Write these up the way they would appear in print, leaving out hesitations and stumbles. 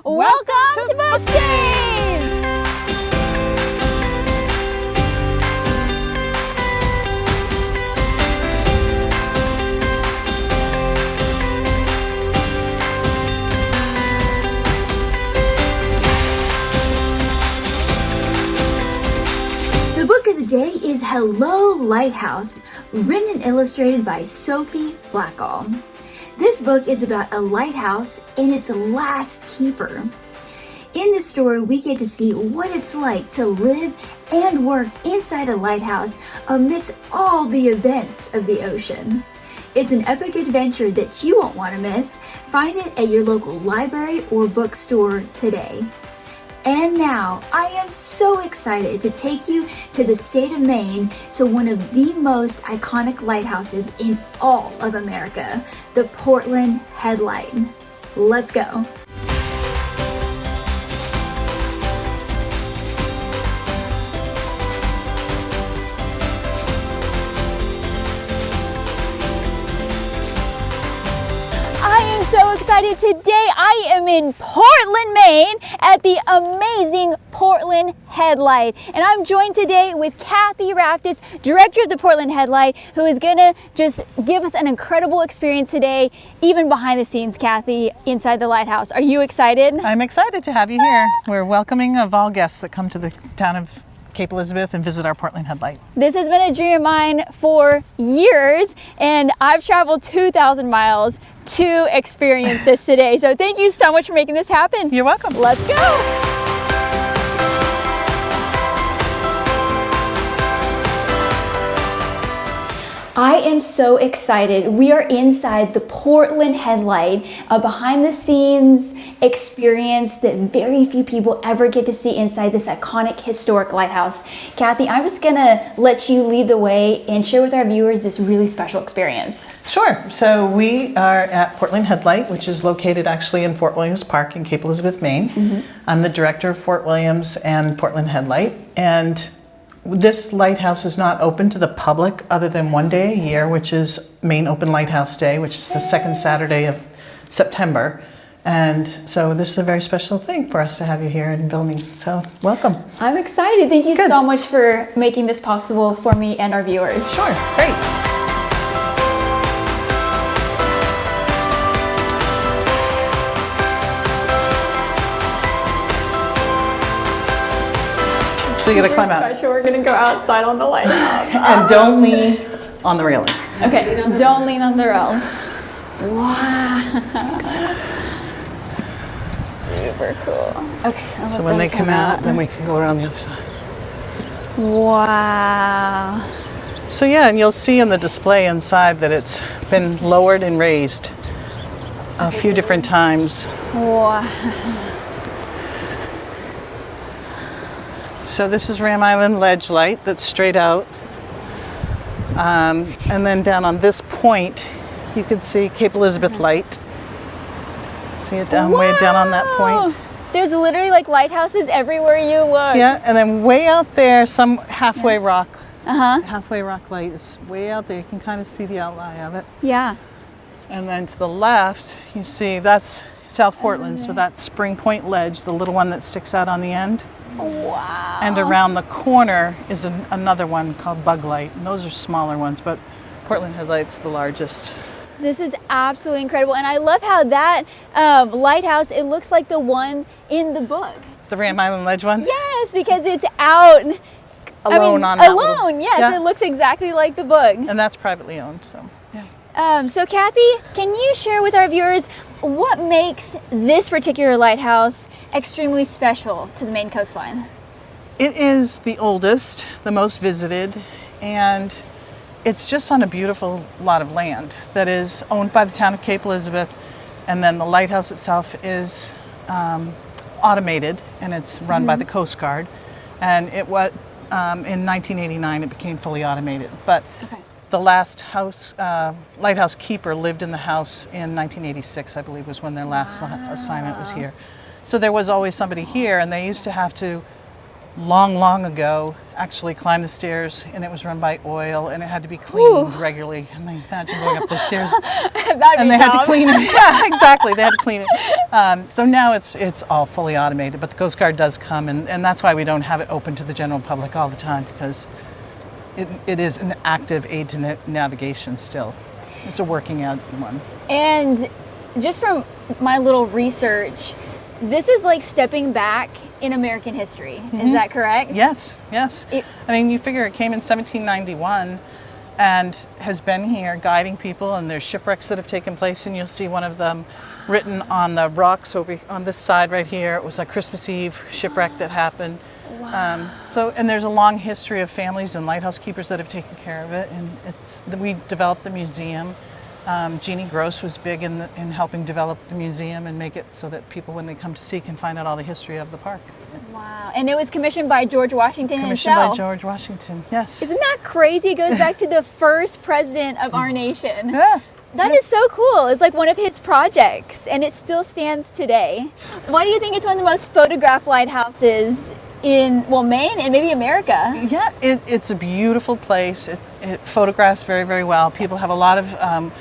Welcome to Book Days! The book of the day is Hello Lighthouse, written and illustrated by Sophie Blackall. This book is about a lighthouse and its last keeper. In the story, we get to see what it's like to live and work inside a lighthouse amidst all the events of the ocean. It's an epic adventure that you won't want to miss. Find it at your local library or bookstore today. And now, I am so excited to take you to the state of Maine to one of the most iconic lighthouses in all of America, the Portland Headlight. Let's go. So excited. Today I am in Portland, Maine at the amazing Portland Headlight, and I'm joined today with Kassi Kincaid, director of the Portland Headlight, who is gonna just give us an incredible experience today, even behind the scenes. Kassi, inside the lighthouse, are you excited? I'm excited to have you here. We're welcoming of all guests that come to the town of Cape Elizabeth and visit our Portland Headlight. This has been a dream of mine for years, and I've traveled 2,000 miles to experience this today. So thank you so much for making this happen. You're welcome. Let's go. I am so excited. We are inside the Portland Headlight, a behind the scenes experience that very few people ever get to see inside this iconic historic lighthouse. Kassi, I'm just gonna let you lead the way and share with our viewers this really special experience. Sure. So we are at Portland Headlight, which is located actually in Fort Williams Park in Cape Elizabeth, Maine. I'm the director of Fort Williams and Portland Headlight, and this lighthouse is not open to the public other than one day a year, which is Maine Open Lighthouse Day, which is the second Saturday of September. And so this is a very special thing for us to have you here and filming. So welcome. I'm excited. Thank you so much for making this possible for me and our viewers. Sure. Great. So you gotta climb out. Special. We're gonna go outside on the lighthouse. And don't lean on the railing. Okay, don't lean on the rails. Wow. Super cool. Okay. So when they come out, then we can go around the other side. Wow. So yeah, and you'll see in the display inside that it's been lowered and raised a few different times. Wow. So this is Ram Island Ledge Light that's straight out. And then down on this point, you can see Cape Elizabeth Light. See it down way down on that point? There's literally like lighthouses everywhere you look. Yeah, and then way out there, some halfway rock. Halfway rock light is way out there. You can kind of see the outline of it. Yeah. And then to the left, you see that's South Portland. So that's Spring Point Ledge, the little one that sticks out on the end. Wow. And around the corner is another one called Bug Light. And those are smaller ones, but Portland Headlight's the largest. This is absolutely incredible. And I love how that lighthouse, it looks like the one in the book. The Ram Island Ledge one? Yes, because it's out. Alone on that alone, little, yes. yeah. It looks exactly like the book. And that's privately owned, so yeah. So Kassi, can you share with our viewers what makes this particular lighthouse extremely special to the Maine coastline? It is the oldest, the most visited, and it's just on a beautiful lot of land that is owned by the town of Cape Elizabeth, and then the lighthouse itself is automated, and it's run by the Coast Guard. And it was in 1989 it became fully automated, but the last lighthouse keeper lived in the house in 1986, I believe, was when their last assignment was here. So there was always somebody here, and they used to have to, long ago, actually climb the stairs, and it was run by oil, and it had to be cleaned regularly. And they imagine going up those stairs, and they had to clean it. Yeah, exactly. They had to clean it. So now it's all fully automated, but the Coast Guard does come, and that's why we don't have it open to the general public all the time, because it is an active aid to navigation still. It's a working out one. And just from my little research, this is like stepping back in American history. Is that correct? Yes, yes. I mean, you figure it came in 1791 and has been here guiding people, and there's shipwrecks that have taken place, and you'll see one of them written on the rocks over on this side right here. It was a Christmas Eve shipwreck that happened. Wow. And there's a long history of families and lighthouse keepers that have taken care of it, and we developed the museum. Jeannie Gross was big in helping develop the museum and make it so that people, when they come to see, can find out all the history of the park. Wow. And it was commissioned by George Washington Commissioned himself. by George Washington, yes. Isn't that crazy? It goes back to the first president of our nation. Yeah. That is so cool. It's like one of his projects, and it still stands today. Why do you think it's one of the most photographed lighthouses in, well, Maine and maybe America? Yeah, it's a beautiful place. It photographs very, very well. People have a lot of,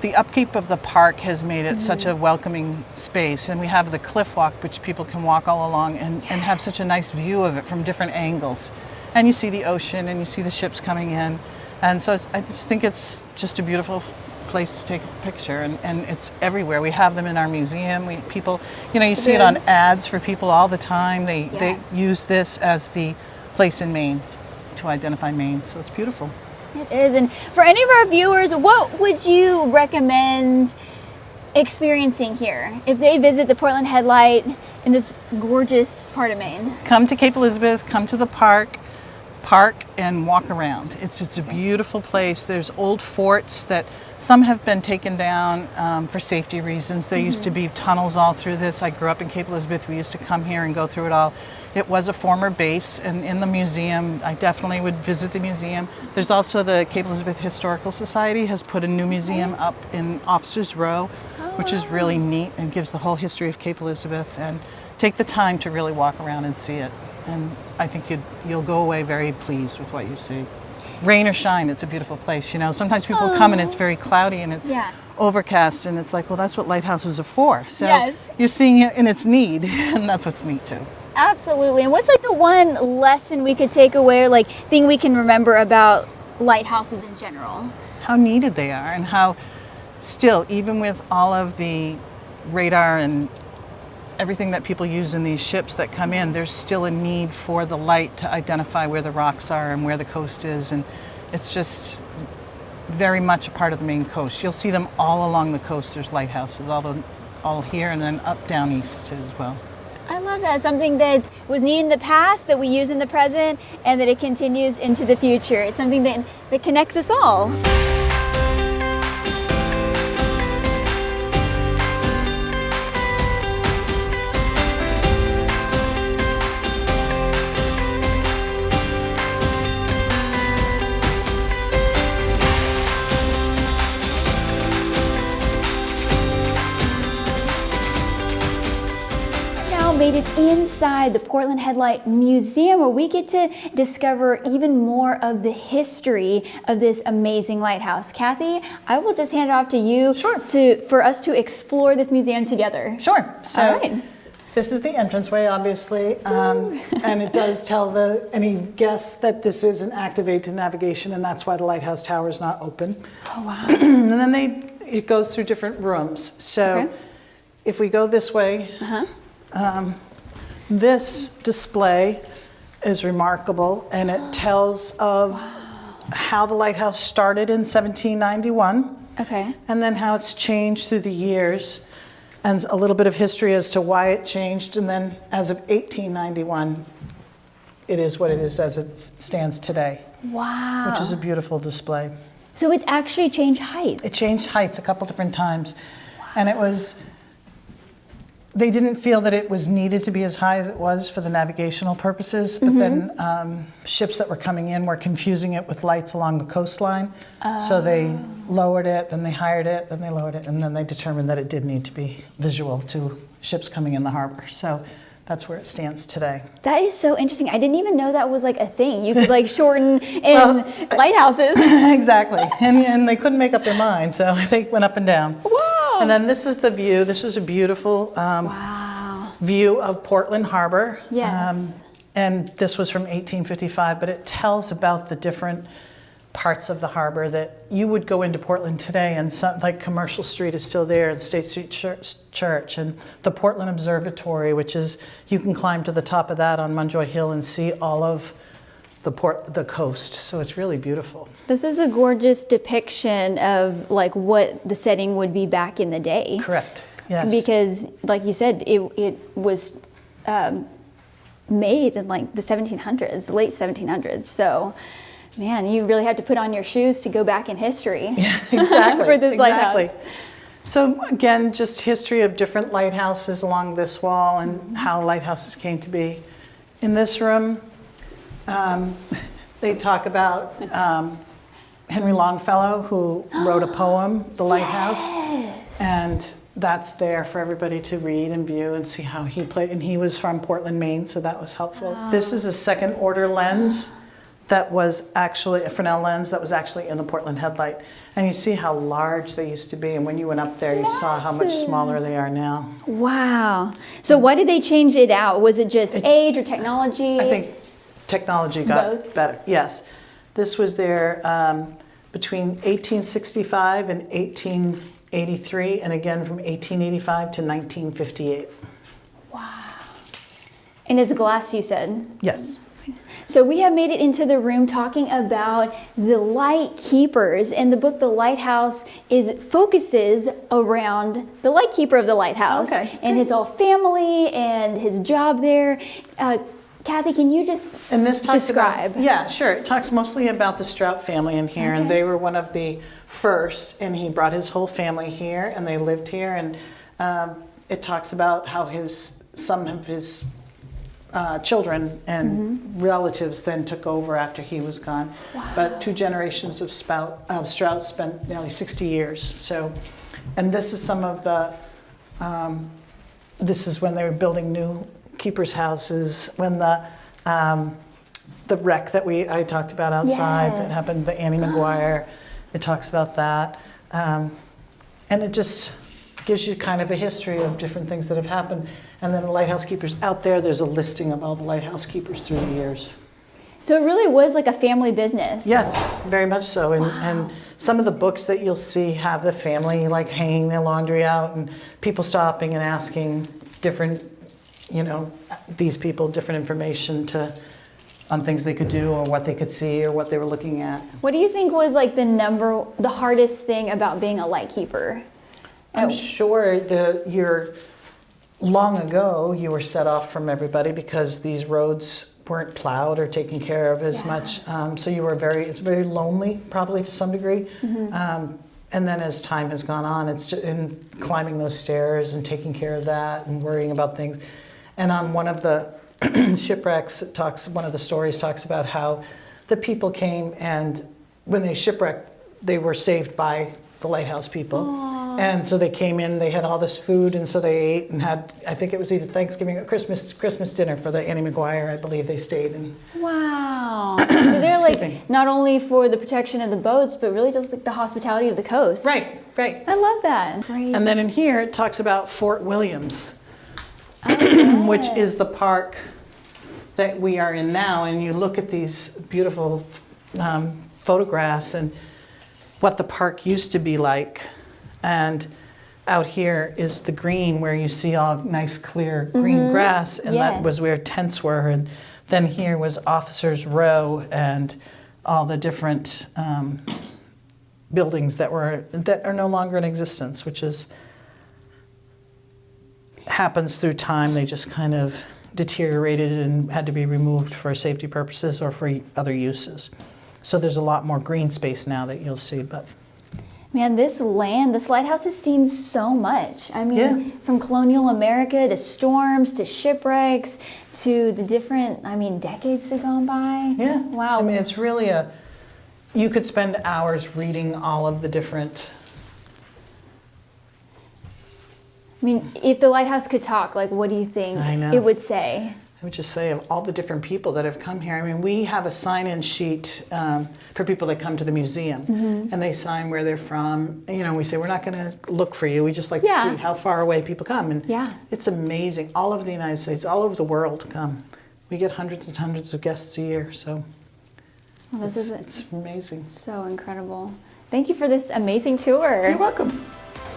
the upkeep of the park has made it such a welcoming space, and we have the cliff walk, which people can walk all along and have such a nice view of it from different angles. And you see the ocean, and you see the ships coming in. And so I just think it's just a beautiful place to take a picture, and it's everywhere. We have them in our museum. People, you see it on ads for people all the time. They use this as the place in Maine to identify Maine, so it's beautiful. It is. And for any of our viewers, what would you recommend experiencing here if they visit the Portland Headlight in this gorgeous part of Maine? Come to Cape Elizabeth, come to the park and walk around. It's a beautiful place. There's old forts that some have been taken down for safety reasons. There used to be tunnels all through this. I grew up in Cape Elizabeth. We used to come here and go through it all. It was a former base, and in the museum, I definitely would visit the museum. There's also the Cape Elizabeth Historical Society has put a new museum up in Officers Row, which is really neat and gives the whole history of Cape Elizabeth. And take the time to really walk around and see it. And I think you'll go away very pleased with what you see. Rain or shine, it's a beautiful place. Sometimes people come and it's very cloudy and it's overcast, and it's like, well, that's what lighthouses are for. So you're seeing it in its need, and that's what's neat too. Absolutely. And what's like the one lesson we could take away, or like thing we can remember about lighthouses in general? How needed they are, and how still, even with all of the radar and everything that people use in these ships that come in, there's still a need for the light to identify where the rocks are and where the coast is, and it's just very much a part of the Maine coast. You'll see them all along the coast. There's lighthouses, all here and then up down east as well. I love that. Something that was needed in the past that we use in the present, and that it continues into the future. It's something that connects us all. Made it inside the Portland Headlight Museum, where we get to discover even more of the history of this amazing lighthouse. Kathy, I will just hand it off to you for us to explore this museum together. Sure. So all right. This is the entranceway, obviously, and it does tell any guests that this is an active aid to navigation, and that's why the lighthouse tower is not open. Oh, wow. And then it goes through different rooms. So if we go this way, this display is remarkable, and it tells of how the lighthouse started in 1791, and then how it's changed through the years, and a little bit of history as to why it changed, and then as of 1891, it is what it is as it stands today. Wow. Which is a beautiful display. So it actually changed height? It changed heights a couple different times, and they didn't feel that it was needed to be as high as it was for the navigational purposes, but then ships that were coming in were confusing it with lights along the coastline. So they lowered it, then they highered it, then they lowered it, and then they determined that it did need to be visual to ships coming in the harbor. So that's where it stands today. That is so interesting. I didn't even know that was like a thing. You could like shorten in lighthouses. Exactly. And they couldn't make up their mind, so they went up and down. Wow. And then this is the view. This is a beautiful Wow. view of Portland Harbor. Yes. And this was from 1855, but it tells about the different parts of the harbor that you would go into Portland today, and some, like Commercial Street is still there, the State Street Church, and the Portland Observatory, which is, you can climb to the top of that on Munjoy Hill and see all of the coast. So it's really beautiful. This is a gorgeous depiction of like what the setting would be back in the day. Correct. Yes. Because, like you said, it was made in like the 1700s, late 1700s. So, man, you really had to put on your shoes to go back in history. Yeah, exactly. For this lighthouse. So again, just history of different lighthouses along this wall and how lighthouses came to be. In this room, they talk about Henry Longfellow, who wrote a poem, The Lighthouse. Yes. And that's there for everybody to read and view and see how he played. And he was from Portland, Maine, so that was helpful. Wow. This is a second order lens that was actually a Fresnel lens that was actually in the Portland headlight. And you see how large they used to be. And when you went up there, you saw how much smaller they are now. Wow. So why did they change it out? Was it just age or technology? I think technology got Both? better. Yes. This was there between 1865 and 1883, and again from 1885 to 1958. Wow. And it's glass, you said? Yes. So we have made it into the room talking about the light keepers, and the book The Lighthouse focuses around the light keeper of the lighthouse. Okay. And his whole family and his job there. Kathy, can you just describe? Yeah, sure. It talks mostly about the Strout family in here, and they were one of the first, and he brought his whole family here, and they lived here, and it talks about how some of his children and relatives then took over after he was gone. Wow. But 2 generations of Strout spent nearly 60 years. So, and this is some of the, this is when they were building new keepers' houses, when the wreck that I talked about outside that happened, the Annie McGuire, it talks about that. And it just gives you kind of a history of different things that have happened. And then the lighthouse keepers out there's a listing of all the lighthouse keepers through the years. So it really was like a family business. Yes, very much so. And some of the books that you'll see have the family like hanging their laundry out and people stopping and asking different, these people different information on things they could do or what they could see or what they were looking at. What do you think was like the hardest thing about being a light keeper? I'm sure long ago you were set off from everybody because these roads weren't plowed or taken care of as much. So you were it's very lonely, probably to some degree. And then as time has gone on, it's in climbing those stairs and taking care of that and worrying about things. And on one of the shipwrecks, one of the stories talks about how the people came, and when they shipwrecked, they were saved by the lighthouse people. Aww. And so they came in, they had all this food, and so they ate and had, I think it was either Thanksgiving or Christmas dinner for the Annie McGuire, I believe they stayed. Wow. So they're like not only for the protection of the boats, but really just like the hospitality of the coast. Right. I love that. Great. And then in here, it talks about Fort Williams, which is the park that we are in now. And you look at these beautiful photographs and what the park used to be like. And out here is the green where you see all nice clear green grass, and that was where tents were. And then here was Officers Row and all the different buildings that are no longer in existence, which happens through time. They just kind of deteriorated and had to be removed for safety purposes or for other uses. So there's a lot more green space now that you'll see. But man, this lighthouse has seen so much. I mean, from colonial America to storms to shipwrecks to the different, decades that have gone by. Yeah. Wow. I mean, it's really you could spend hours reading all of the different. I mean, if the lighthouse could talk, like, what do you think it would say? I would just say of all the different people that have come here. I mean, we have a sign-in sheet for people that come to the museum, and they sign where they're from. You know, we say we're not going to look for you. We just like to see how far away people come, and it's amazing. All over the United States, all over the world come. We get hundreds and hundreds of guests a year, so it's amazing. So incredible. Thank you for this amazing tour. You're welcome.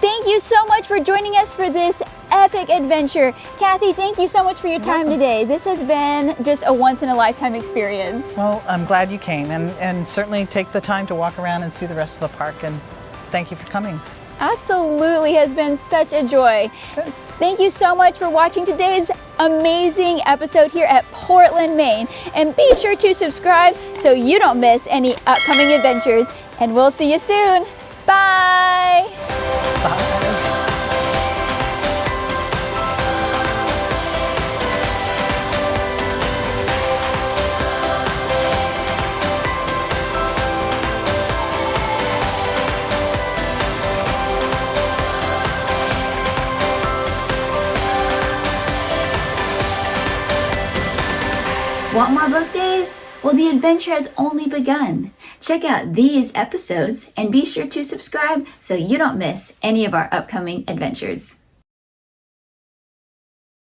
Thank you so much for joining us for this epic adventure. Kathy, thank you so much for your time today. This has been just a once-in-a-lifetime experience. Well, I'm glad you came, and certainly take the time to walk around and see the rest of the park, and thank you for coming. Absolutely, has been such a joy. Good. Thank you so much for watching today's amazing episode here at Portland, Maine. And be sure to subscribe so you don't miss any upcoming adventures. And we'll see you soon. Bye. Bye. Want more book days? Well, the adventure has only begun. Check out these episodes and be sure to subscribe so you don't miss any of our upcoming adventures.